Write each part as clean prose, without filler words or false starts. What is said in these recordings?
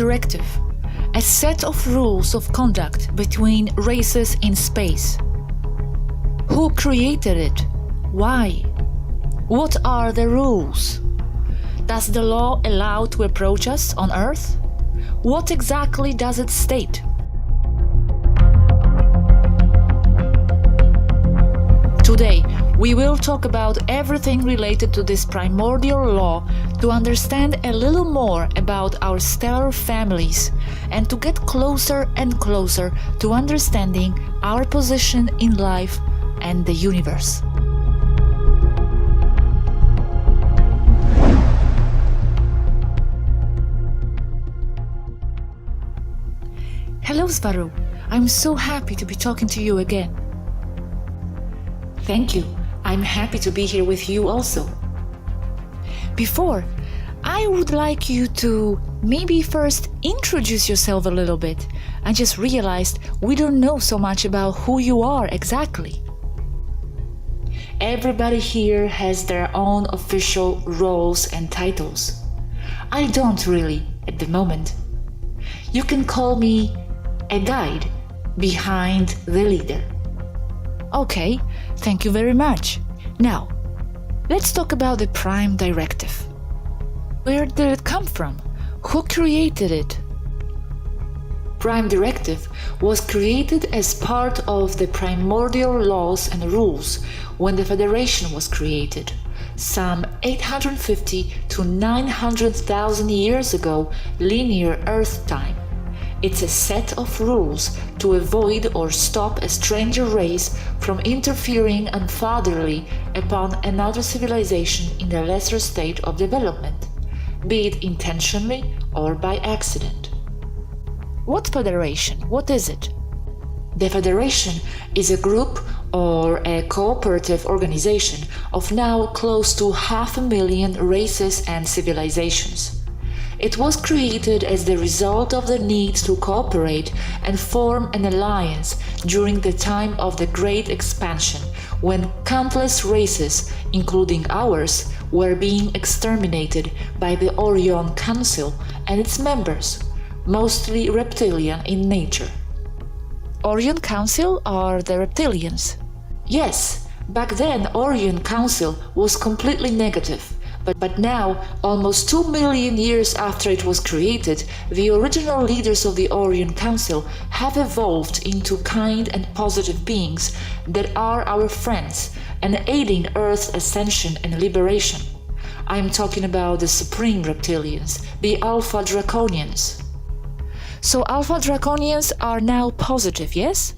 Directive, a set of rules of conduct between races in space. Who created it? Why? What are the rules? Does the law allow to approach us on Earth? What exactly does it state? Today, we will talk about everything related to this primordial law to understand a little more about our stellar families and to get closer and closer to understanding our position in life and the universe. Hello Swaruu, I'm so happy to be talking to you again. Thank you. I'm happy to be here with you also. Before, I would like you to maybe first introduce yourself a little bit. I just realized we don't know so much about who you are exactly. Everybody here has their own official roles and titles. I don't really, at the moment. You can call me a guide behind the leader. Okay, thank you very much. Now, let's talk about the Prime Directive. Where did it come from? Who created it? Prime Directive was created as part of the primordial laws and rules when the Federation was created, some 850 to 900,000 years ago linear Earth time. It's a set of rules to avoid or stop a stranger race from interfering unfatherly upon another civilization in a lesser state of development, be it intentionally or by accident. What federation? What is it? The Federation is a group or a cooperative organization of now close to 500,000 races and civilizations. It was created as the result of the need to cooperate and form an alliance during the time of the Great Expansion, when countless races, including ours, were being exterminated by the Orion Council and its members, mostly reptilian in nature. Orion Council are the reptilians? Yes, back then Orion Council was completely negative. But now, almost 2 million years after it was created, the original leaders of the Orion Council have evolved into kind and positive beings that are our friends and aiding Earth's ascension and liberation. I am talking about the Supreme Reptilians, the Alpha Draconians. So Alpha Draconians are now positive, yes?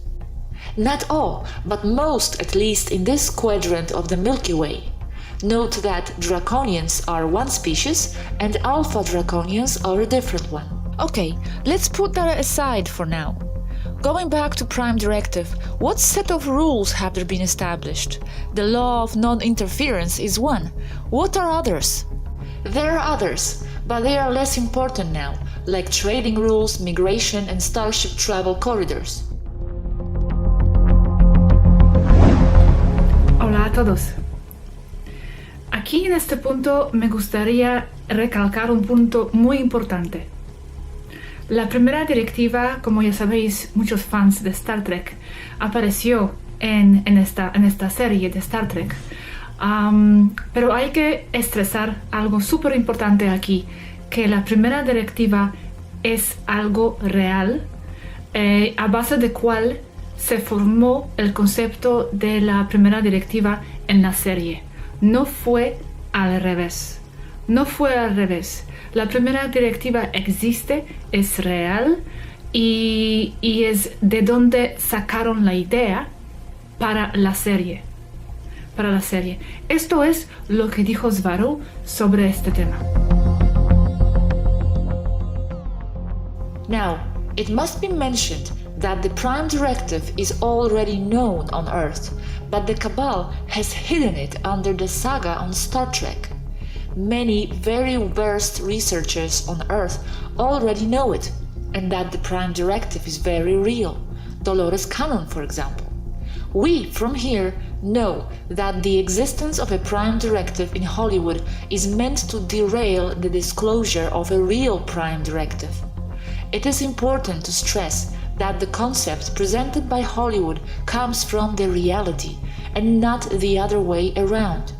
Not all, but most, at least in this quadrant of the Milky Way. Note that Draconians are one species and Alpha Draconians are a different one. Okay, let's put that aside for now. Going back to Prime Directive, what set of rules have there been established? The law of non-interference is one. What are others? There are others, but they are less important now, like trading rules, migration, and starship travel corridors. Hola a todos. Aquí en este punto me gustaría recalcar un punto muy importante. La primera directiva, como ya sabéis, muchos fans de Star Trek, apareció en esta serie de Star Trek. Pero hay que estresar algo súper importante aquí, que la primera directiva es algo real, a base de cual se formó el concepto de la primera directiva en la serie. No fue al revés. No fue al revés. La primera directiva existe, es real y es de donde sacaron la idea para la serie. Esto es lo que dijo Swaruu sobre este tema. Now, it must be mentioned that the Prime Directive is already known on Earth, but the Cabal has hidden it under the saga on Star Trek. Many very versed researchers on Earth already know it, and that the Prime Directive is very real. Dolores Cannon, for example. We, from here, know that the existence of a Prime Directive in Hollywood is meant to derail the disclosure of a real Prime Directive. It is important to stress that the concept presented by Hollywood comes from the reality and not the other way around.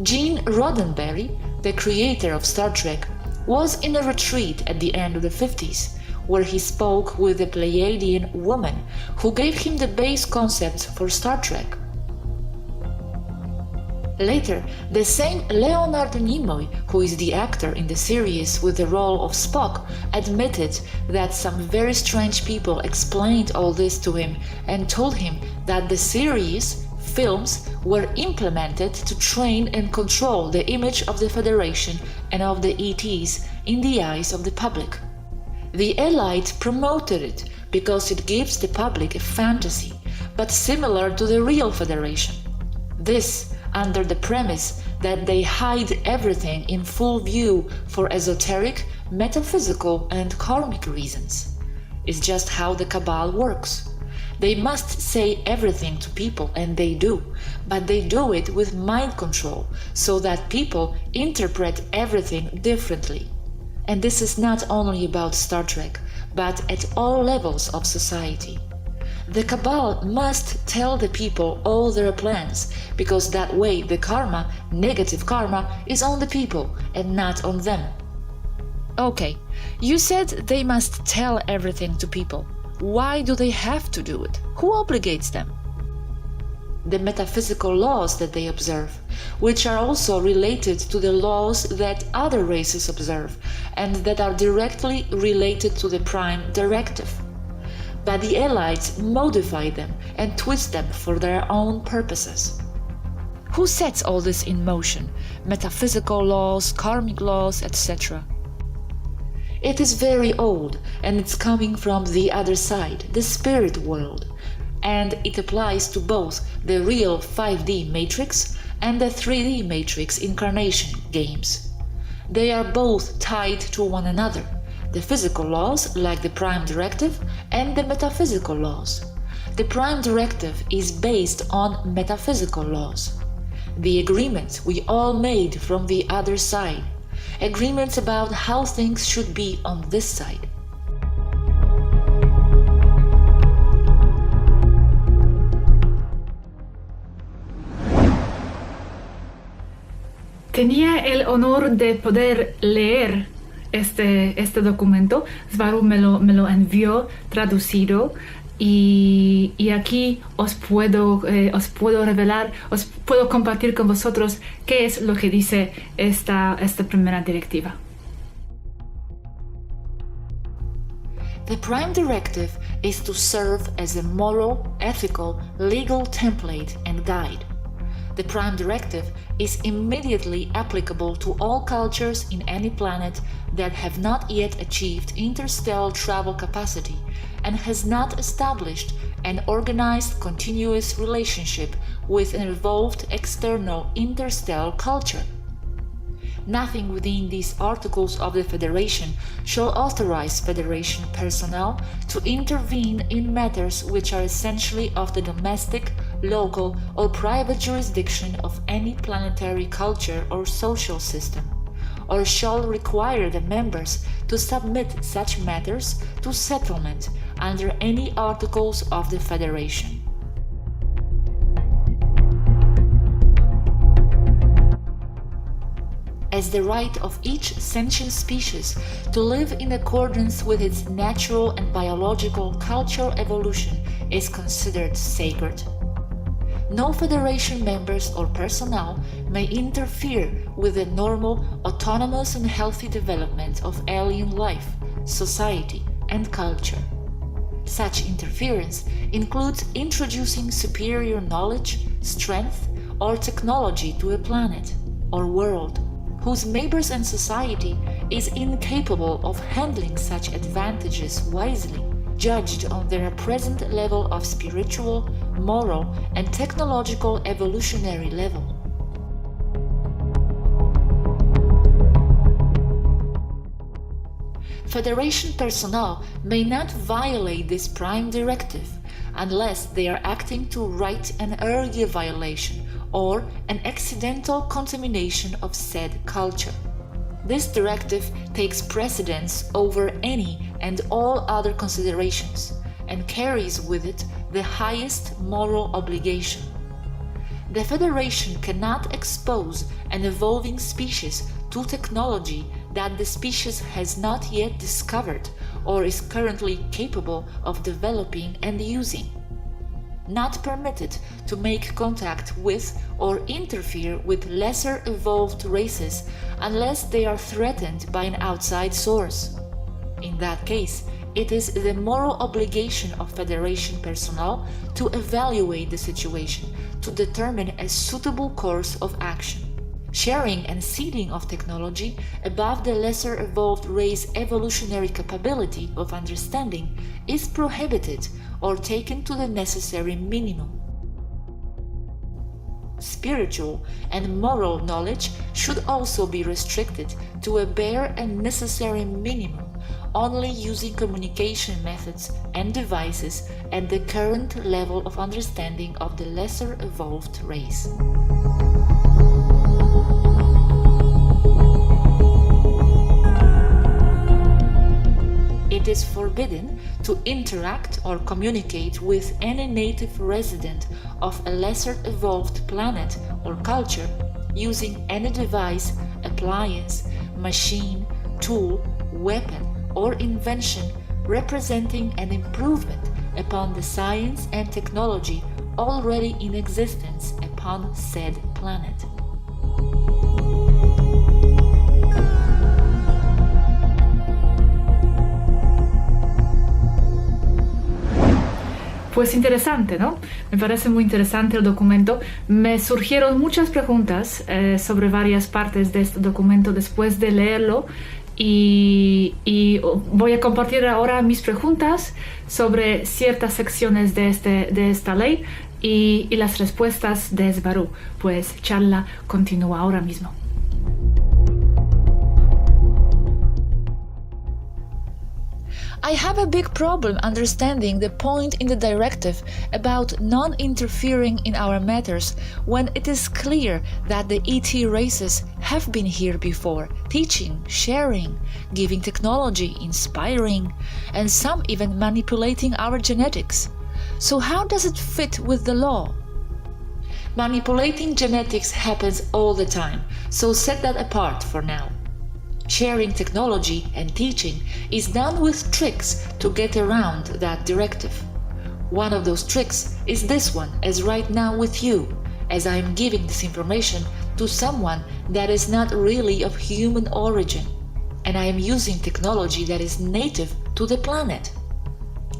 Gene Roddenberry, the creator of Star Trek, was in a retreat at the end of the 50s, where he spoke with a Pleiadian woman who gave him the base concepts for Star Trek. Later, the same Leonard Nimoy, who is the actor in the series with the role of Spock, admitted that some very strange people explained all this to him and told him that the series films were implemented to train and control the image of the Federation and of the ETs in the eyes of the public. The elite promoted it because it gives the public a fantasy, but similar to the real Federation. This under the premise that they hide everything in full view for esoteric, metaphysical, and karmic reasons. It's just how the Cabal works. They must say everything to people, and they do, but they do it with mind control, so that people interpret everything differently. And this is not only about Star Trek, but at all levels of society. The Cabal must tell the people all their plans, because that way the karma, negative karma, is on the people and not on them. Okay, you said they must tell everything to people. Why do they have to do it? Who obligates them? The metaphysical laws that they observe, which are also related to the laws that other races observe, and that are directly related to the Prime Directive. But the elites modify them and twist them for their own purposes. Who sets all this in motion? Metaphysical laws, karmic laws, etc. It is very old, and it's coming from the other side, the spirit world, and it applies to both the real 5D matrix and the 3D matrix incarnation games. They are both tied to one another, the physical laws like the Prime Directive and the metaphysical laws. The Prime Directive is based on metaphysical laws. The agreements we all made from the other side, agreements about how things should be on this side. Tenía el honor de poder leer este documento. Swaruu me lo envió traducido y aquí os puedo revelar, os puedo compartir con vosotros qué es lo que dice esta primera directiva. The Prime Directive is to serve as a moral, ethical, legal template and guide. The Prime Directive is immediately applicable to all cultures in any planet that have not yet achieved interstellar travel capacity and has not established an organized continuous relationship with an evolved external interstellar culture. Nothing within these articles of the Federation shall authorize Federation personnel to intervene in matters which are essentially of the domestic, local, or private jurisdiction of any planetary culture or social system, or shall require the members to submit such matters to settlement under any articles of the Federation. As the right of each sentient species to live in accordance with its natural and biological cultural evolution is considered sacred. No Federation members or personnel may interfere with the normal, autonomous and healthy development of alien life, society, and culture. Such interference includes introducing superior knowledge, strength, or technology to a planet or world whose neighbors and society is incapable of handling such advantages wisely, judged on their present level of spiritual, moral, and technological evolutionary level. Federation personnel may not violate this Prime Directive unless they are acting to right an earlier violation or an accidental contamination of said culture. This directive takes precedence over any and all other considerations and carries with it the highest moral obligation. The Federation cannot expose an evolving species to technology that the species has not yet discovered or is currently capable of developing and using. Not permitted to make contact with or interfere with lesser evolved races unless they are threatened by an outside source. In that case, it is the moral obligation of Federation personnel to evaluate the situation to determine a suitable course of action. Sharing and seeding of technology above the lesser evolved race evolutionary capability of understanding is prohibited or taken to the necessary minimum. Spiritual and moral knowledge should also be restricted to a bare and necessary minimum, only using communication methods and devices at the current level of understanding of the lesser evolved race. It is forbidden to interact or communicate with any native resident of a lesser evolved planet or culture using any device, appliance, machine, tool, weapon, or invention representing an improvement upon the science and technology already in existence upon said planet. Pues interesante, ¿no? Me parece muy interesante el documento. Me surgieron muchas preguntas sobre varias partes de este documento después de leerlo y voy a compartir ahora mis preguntas sobre ciertas secciones de esta ley y las respuestas de Swaruu. Pues charla continúa ahora mismo. I have a big problem understanding the point in the directive about non-interfering in our matters when it is clear that the ET races have been here before, teaching, sharing, giving technology, inspiring, and some even manipulating our genetics. So how does it fit with the law? Manipulating genetics happens all the time, so set that apart for now. Sharing technology and teaching is done with tricks to get around that directive. One of those tricks is this one, as right now with you, as I am giving this information to someone that is not really of human origin, and I am using technology that is native to the planet.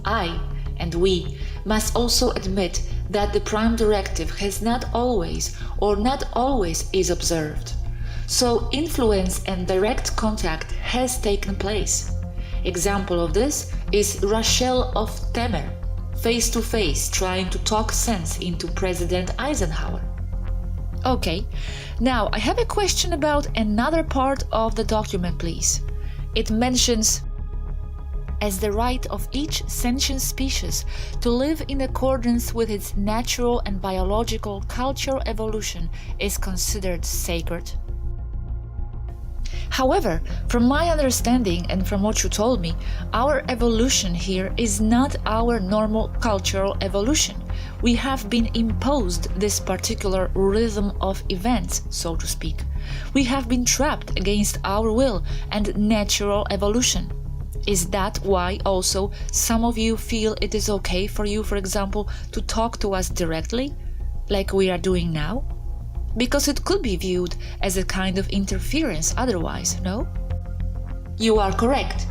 I, and we, must also admit that the Prime Directive has not always is observed. So influence and direct contact has taken place. Example of this is Rachel of Temer, face to face trying to talk sense into President Eisenhower. Okay, now I have a question about another part of the document, please. It mentions as the right of each sentient species to live in accordance with its natural and biological cultural evolution is considered sacred. However, from my understanding and from what you told me, our evolution here is not our normal cultural evolution. We have been imposed this particular rhythm of events, so to speak. We have been trapped against our will and natural evolution. Is that why also some of you feel it is okay for you, for example, to talk to us directly, like we are doing now? Because it could be viewed as a kind of interference otherwise, no? You are correct.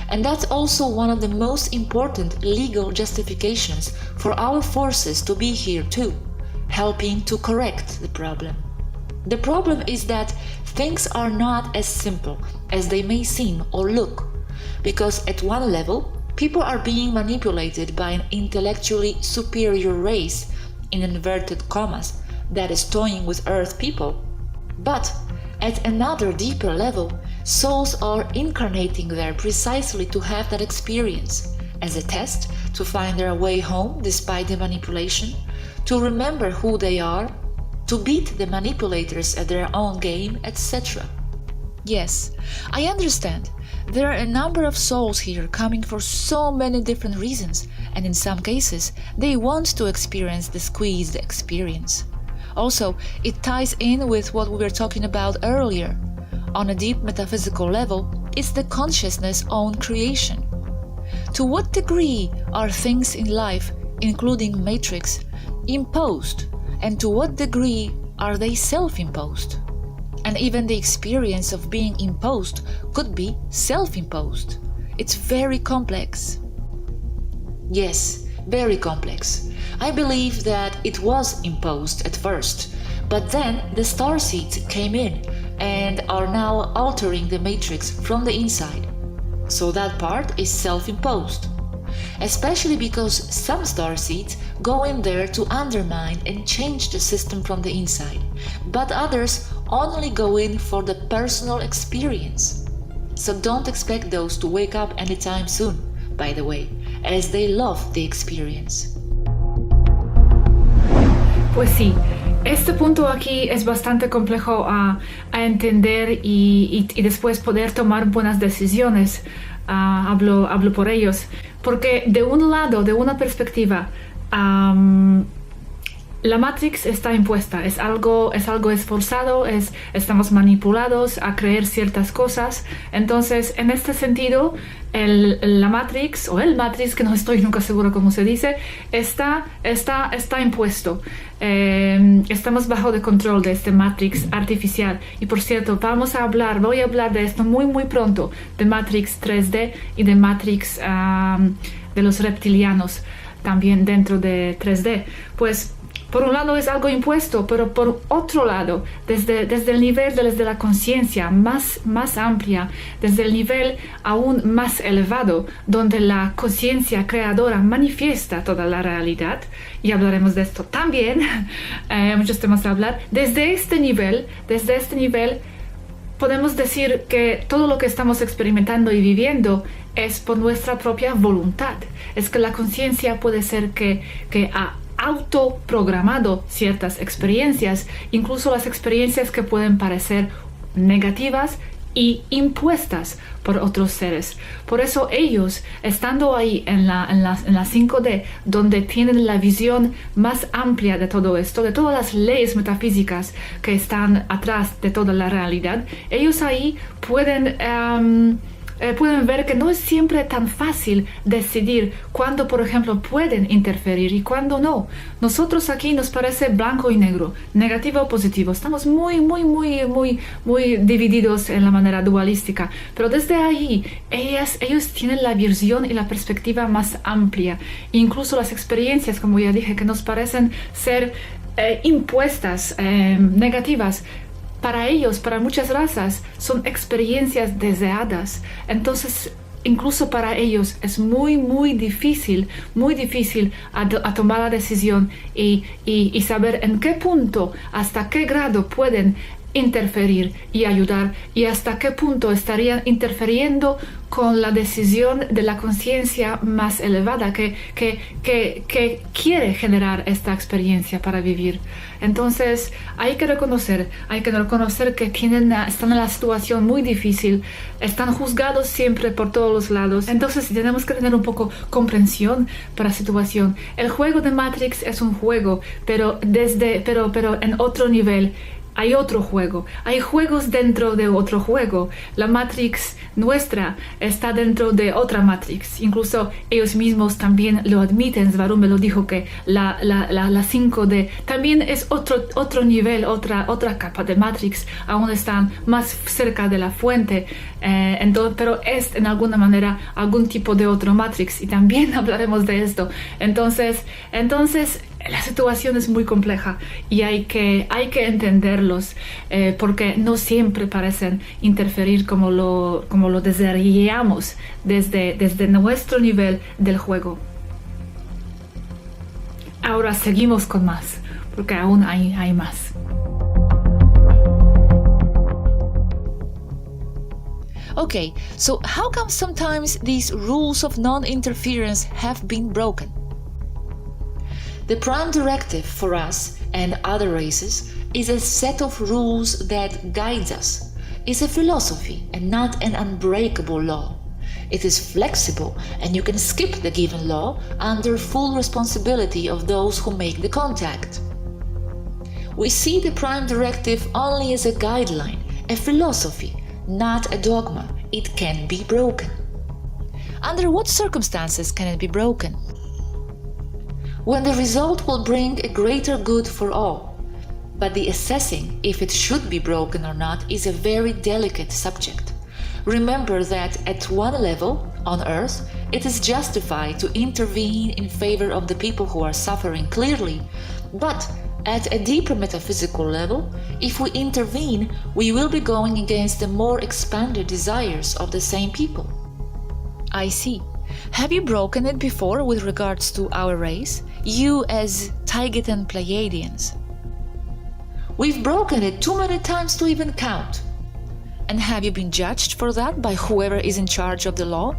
And that's also one of the most important legal justifications for our forces to be here too, helping to correct the problem. The problem is that things are not as simple as they may seem or look, because at one level, people are being manipulated by an intellectually superior race, in inverted commas, that is toying with Earth people. But at another deeper level, souls are incarnating there precisely to have that experience, as a test to find their way home despite the manipulation, to remember who they are, to beat the manipulators at their own game, etc. Yes, I understand. There are a number of souls here coming for so many different reasons, and in some cases, they want to experience the squeezed experience. Also, it ties in with what we were talking about earlier. On a deep metaphysical level, it's the consciousness' own creation. To what degree are things in life, including matrix, imposed, and to what degree are they self-imposed? And even the experience of being imposed could be self-imposed. It's very complex. Yes, very complex. I believe that it was imposed at first, but then the starseeds came in and are now altering the matrix from the inside. So that part is self-imposed. Especially because some starseeds go in there to undermine and change the system from the inside, but others only go in for the personal experience. So don't expect those to wake up anytime soon, by the way, as they love the experience. Pues sí, este punto aquí es bastante complejo a entender y después poder tomar buenas decisiones. Hablo por ellos, porque de un lado, de una perspectiva, la Matrix está impuesta, es algo esforzado, estamos manipulados a creer ciertas cosas. Entonces, en este sentido, la Matrix, o el Matrix, que no estoy nunca segura cómo se dice, está impuesto. Estamos bajo de control de este Matrix artificial. Y por cierto, voy a hablar de esto muy muy pronto, de Matrix 3D y de Matrix de los reptilianos, también dentro de 3D. Pues por un lado es algo impuesto, pero por otro lado, desde el nivel desde la conciencia más amplia, desde el nivel aún más elevado, donde la conciencia creadora manifiesta toda la realidad, y hablaremos de esto también, muchos temas a hablar, desde este nivel, podemos decir que todo lo que estamos experimentando y viviendo es por nuestra propia voluntad. Es que la conciencia puede ser que ha autoprogramado ciertas experiencias, incluso las experiencias que pueden parecer negativas y impuestas por otros seres. Por eso ellos, estando ahí en la 5D, donde tienen la visión más amplia de todo esto, de todas las leyes metafísicas que están atrás de toda la realidad, ellos ahí pueden ver que no es siempre tan fácil decidir cuándo, por ejemplo, pueden interferir y cuándo no. Nosotros aquí nos parece blanco y negro, negativo o positivo. Estamos muy divididos en la manera dualística. Pero desde ahí, ellos tienen la visión y la perspectiva más amplia. Incluso las experiencias, como ya dije, que nos parecen ser impuestas, negativas, para ellos, para muchas razas, son experiencias deseadas. Entonces, incluso para ellos es muy difícil a tomar la decisión y saber en qué punto, hasta qué grado pueden interferir y ayudar, y hasta qué punto estarían interfiriendo con la decisión de la conciencia más elevada que quiere generar esta experiencia para vivir. Entonces hay que reconocer que están en la situación muy difícil, están juzgados siempre por todos los lados. Entonces tenemos que tener un poco comprensión para la situación. El juego de Matrix es un juego, pero en otro nivel. Hay otro juego, hay juegos dentro de otro juego. La Matrix nuestra está dentro de otra Matrix. Incluso ellos mismos también lo admiten. Swaruu me lo dijo, que la 5D también es otro nivel, otra capa de Matrix. Aún están más cerca de la fuente, pero es en alguna manera algún tipo de otro Matrix, y también hablaremos de esto. Entonces la situación es muy compleja y hay que entenderlos, porque no siempre parecen interferir como lo desearíamos desde nuestro nivel del juego. Ahora seguimos con más, porque aún hay más. Okay, so how come sometimes these rules of non-interference have been broken? The Prime Directive for us and other races is a set of rules that guides us, is a philosophy and not an unbreakable law. It is flexible and you can skip the given law under full responsibility of those who make the contact. We see the Prime Directive only as a guideline, a philosophy, not a dogma. It can be broken. Under what circumstances can it be broken? When the result will bring a greater good for all. But the assessing if it should be broken or not is a very delicate subject. Remember that at one level, on Earth, it is justified to intervene in favor of the people who are suffering clearly, but at a deeper metaphysical level, if we intervene, we will be going against the more expanded desires of the same people. I see. Have you broken it before with regards to our race? You as Taygetan Pleiadians. We've broken it too many times to even count. And have you been judged for that by whoever is in charge of the law?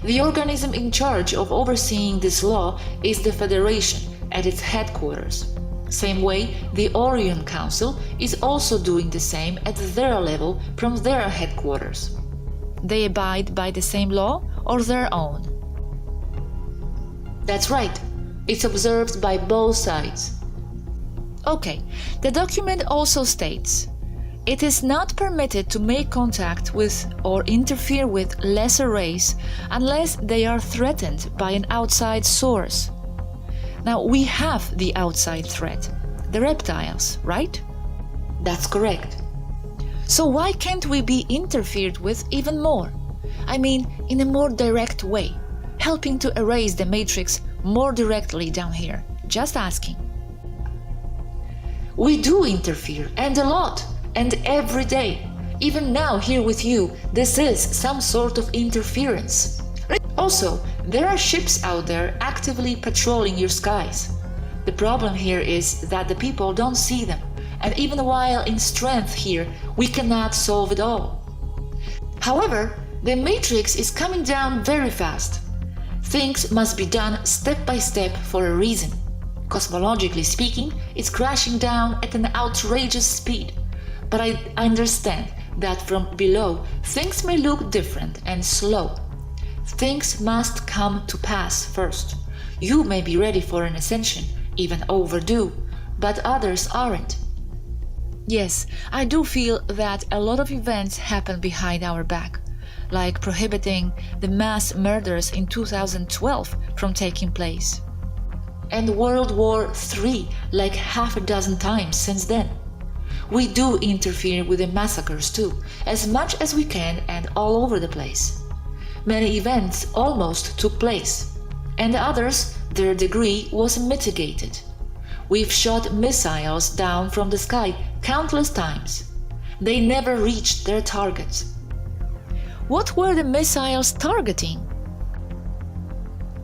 The organism in charge of overseeing this law is the Federation at its headquarters. Same way, the Orion Council is also doing the same at their level from their headquarters. They abide by the same law or their own? That's right. It's observed by both sides. Okay, the document also states, it is not permitted to make contact with or interfere with lesser race unless they are threatened by an outside source. Now, we have the outside threat, the reptiles, right? That's correct. So why can't we be interfered with even more? I mean, in a more direct way, helping to erase the matrix more directly down here. Just asking. We do interfere, and a lot, and every day. Even now, here with you, this is some sort of interference. Also, there are ships out there actively patrolling your skies. The problem here is that the people don't see them, and even while in strength here, we cannot solve it all. However, the matrix is coming down very fast. Things must be done step by step for a reason. Cosmologically speaking, it's crashing down at an outrageous speed. But I understand that from below, things may look different and slow. Things must come to pass first. You may be ready for an ascension, even overdue, but others aren't. Yes, I do feel that a lot of events happen behind our back, like prohibiting the mass murders in 2012 from taking place. And World War III like half a dozen times since then. We do interfere with the massacres too, as much as we can and all over the place. Many events almost took place, and others, their degree was mitigated. We've shot missiles down from the sky countless times. They never reached their targets. What were the missiles targeting?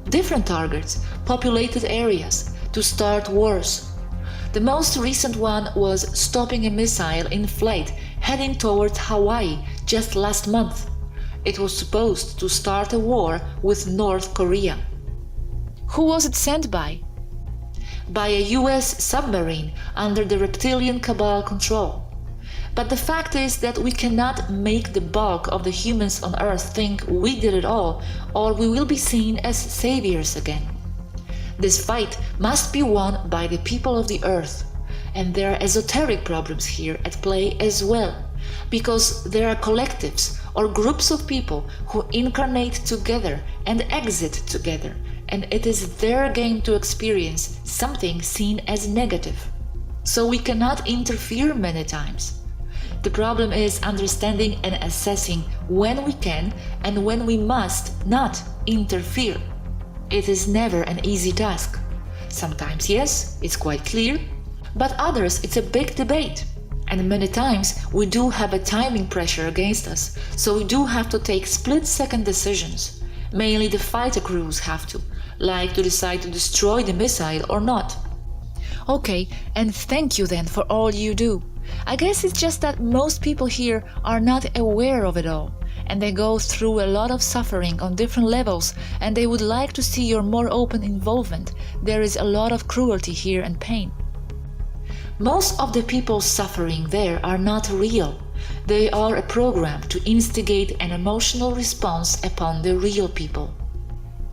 Different targets, populated areas, to start wars. The most recent one was stopping a missile in flight heading towards Hawaii just last month. It was supposed to start a war with North Korea. Who was it sent by? By a US submarine under the reptilian Cabal control. But the fact is that we cannot make the bulk of the humans on Earth think we did it all, or we will be seen as saviors again. This fight must be won by the people of the Earth, and there are esoteric problems here at play as well, because there are collectives or groups of people who incarnate together and exit together, and it is their game to experience something seen as negative. So we cannot interfere many times. The problem is understanding and assessing when we can and when we must not interfere. It is never an easy task. Sometimes, yes, it's quite clear, but others it's a big debate. And many times we do have a timing pressure against us, so we do have to take split-second decisions. Mainly the fighter crews have to, like to decide to destroy the missile or not. Okay, and thank you then for all you do. I guess it's just that most people here are not aware of it all, and they go through a lot of suffering on different levels, and they would like to see your more open involvement. There is a lot of cruelty here and pain. Most of the people suffering there are not real. They are a program to instigate an emotional response upon the real people.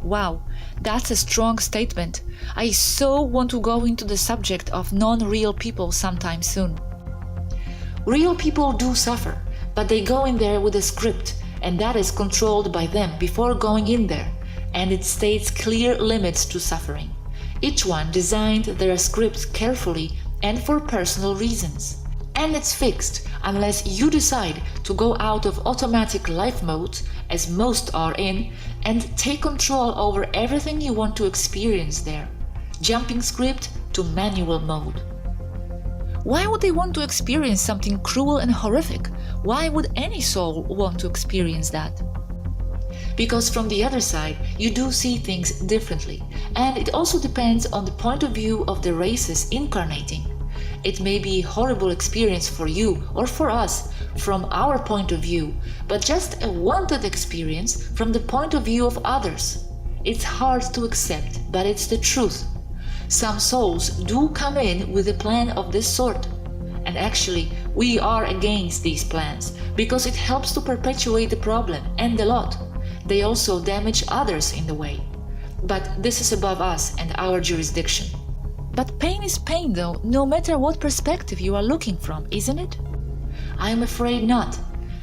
Wow, that's a strong statement. I so want to go into the subject of non-real people sometime soon. Real people do suffer, but they go in there with a script, and that is controlled by them before going in there, and it states clear limits to suffering. Each one designed their script carefully and for personal reasons. And it's fixed unless you decide to go out of automatic life mode, as most are in, and take control over everything you want to experience there, jumping script to manual mode. Why would they want to experience something cruel and horrific? Why would any soul want to experience that? Because from the other side, you do see things differently, and it also depends on the point of view of the races incarnating. It may be a horrible experience for you or for us from our point of view, but just a wanted experience from the point of view of others. It's hard to accept, but it's the truth. Some souls do come in with a plan of this sort, and actually we are against these plans because it helps to perpetuate the problem and a lot. They also damage others in the way. But this is above us and our jurisdiction. But pain is pain though, no matter what perspective you are looking from, isn't it? I'm afraid not.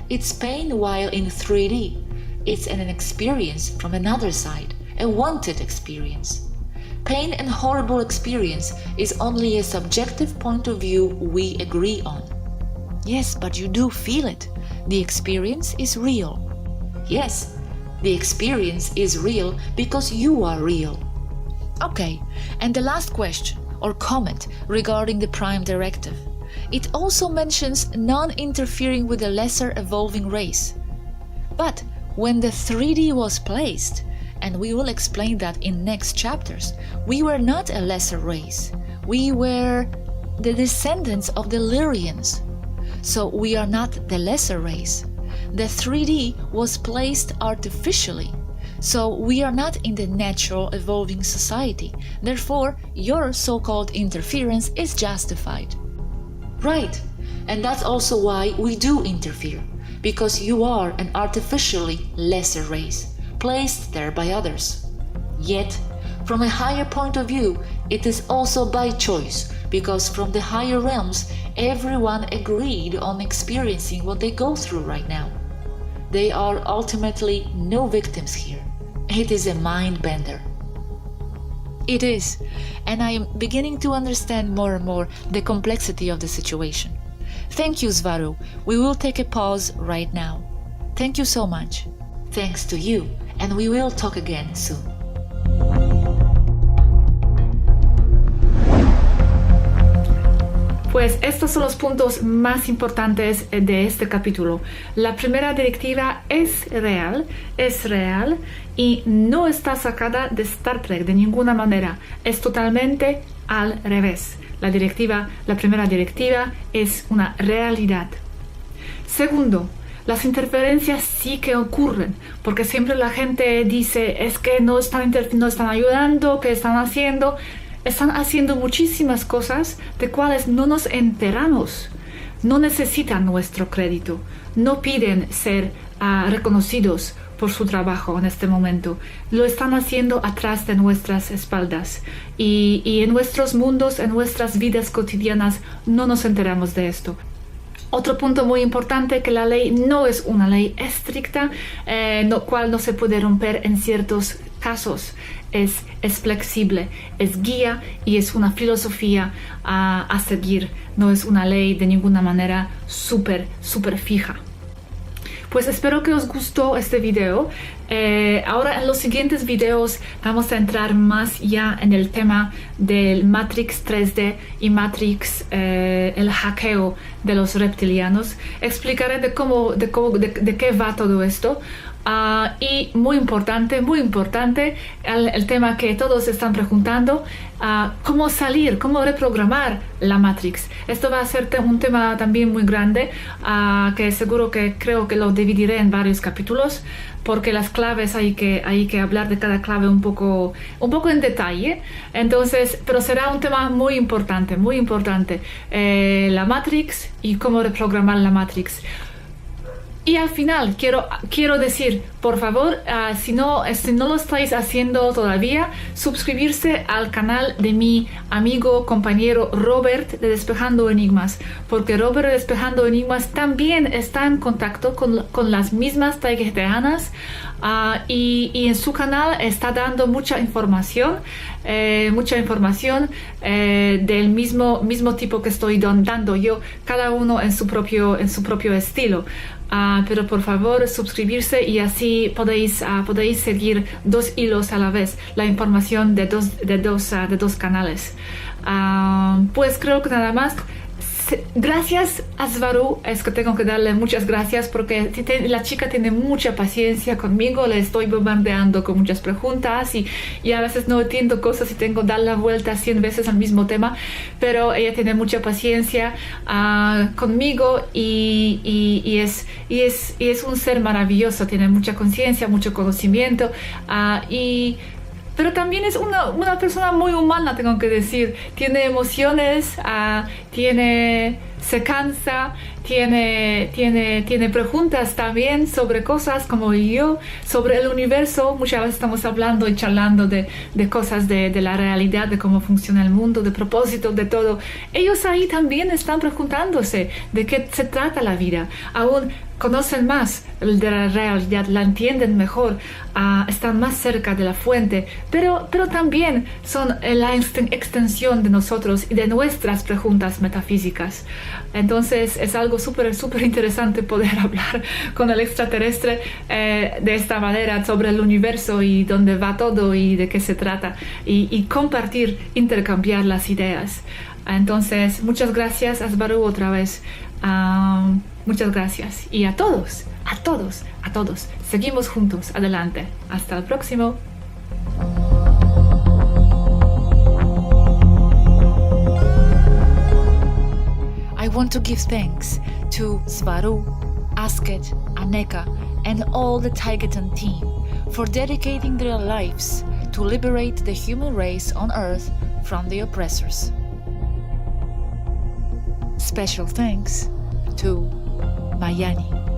It's pain while in 3D. It's an experience from another side, a wanted experience. Pain and horrible experience is only a subjective point of view we agree on. Yes, but you do feel it. The experience is real. Yes, the experience is real because you are real. Okay, and the last question or comment regarding the Prime Directive. It also mentions non-interfering with a lesser evolving race. But when the 3D was placed, and we will explain that in next chapters, we were not a lesser race. We were the descendants of the Lyrians. So we are not the lesser race. The 3D was placed artificially. So we are not in the natural evolving society. Therefore, your so-called interference is justified. Right, and that's also why we do interfere, because you are an artificially lesser race, placed there by others. Yet, from a higher point of view, it is also by choice, because from the higher realms, everyone agreed on experiencing what they go through right now. They are ultimately no victims here. It is a mind bender. It is, and I am beginning to understand more and more the complexity of the situation. Thank you, Swaruu. We will take a pause right now. Thank you so much. Thanks to you, and we will talk again soon. Pues estos son los puntos más importantes de este capítulo. La primera directiva es real y no está sacada de Star Trek de ninguna manera. Es totalmente al revés. La primera directiva es una realidad. Segundo, las interferencias sí que ocurren, porque siempre la gente dice es que no están ayudando, ¿qué están haciendo? Están haciendo muchísimas cosas de cuales no nos enteramos. No necesitan nuestro crédito. No piden ser reconocidos por su trabajo en este momento. Lo están haciendo atrás de nuestras espaldas. Y en nuestros mundos, en nuestras vidas cotidianas, no nos enteramos de esto. Otro punto muy importante, que la ley no es una ley estricta, cual no se puede romper en ciertos casos. Es flexible, es guía y es una filosofía a seguir. No es una ley de ninguna manera súper fija. Pues espero que os gustó este video. Ahora en los siguientes videos vamos a entrar más ya en el tema del Matrix 3D y Matrix, el hackeo de los reptilianos. Explicaré de qué va todo esto. Y muy importante, el tema que todos están preguntando, cómo salir, cómo reprogramar la Matrix. Esto va a ser un tema también muy grande, que seguro que creo que lo dividiré en varios capítulos, porque las claves hay que hablar de cada clave un poco en detalle. Entonces, pero será un tema muy importante, la Matrix y cómo reprogramar la Matrix. Y al final quiero decir, por favor, si no lo estáis haciendo todavía, suscribirse al canal de mi amigo, compañero Robert de Despejando Enigmas, porque Robert de Despejando Enigmas también está en contacto con las mismas taygetanas, y en su canal está dando mucha información del mismo tipo que estoy dando yo, cada uno en su propio estilo. Pero por favor suscribirse y así podéis seguir 2 hilos a la vez, la información de dos canales. Pues creo que nada más. Gracias a Swaruu, es que tengo que darle muchas gracias porque la chica tiene mucha paciencia conmigo, le estoy bombardeando con muchas preguntas y a veces no entiendo cosas y tengo que dar la vuelta 100 veces al mismo tema, pero ella tiene mucha paciencia conmigo y es un ser maravilloso, tiene mucha conciencia, mucho conocimiento, pero también es una persona muy humana, tengo que decir. Tiene emociones, se cansa, tiene preguntas también sobre cosas como yo, sobre el universo. Muchas veces estamos hablando y charlando de cosas de la realidad, de cómo funciona el mundo, de propósito, de todo. Ellos ahí también están preguntándose de qué se trata la vida. Aún conocen más de la realidad, la entienden mejor, están más cerca de la fuente, pero también son la extensión de nosotros y de nuestras preguntas metafísicas. Entonces es algo súper interesante poder hablar con el extraterrestre de esta manera sobre el universo y dónde va todo y de qué se trata y compartir, intercambiar las ideas. Entonces muchas gracias a Swaruu otra vez. Muchas gracias y a todos, seguimos juntos, adelante, hasta el próximo. I want to give thanks to Swaruu, Asket, Aneka, and all the Taygetan team for dedicating their lives to liberate the human race on Earth from the oppressors. Special thanks to Mayani.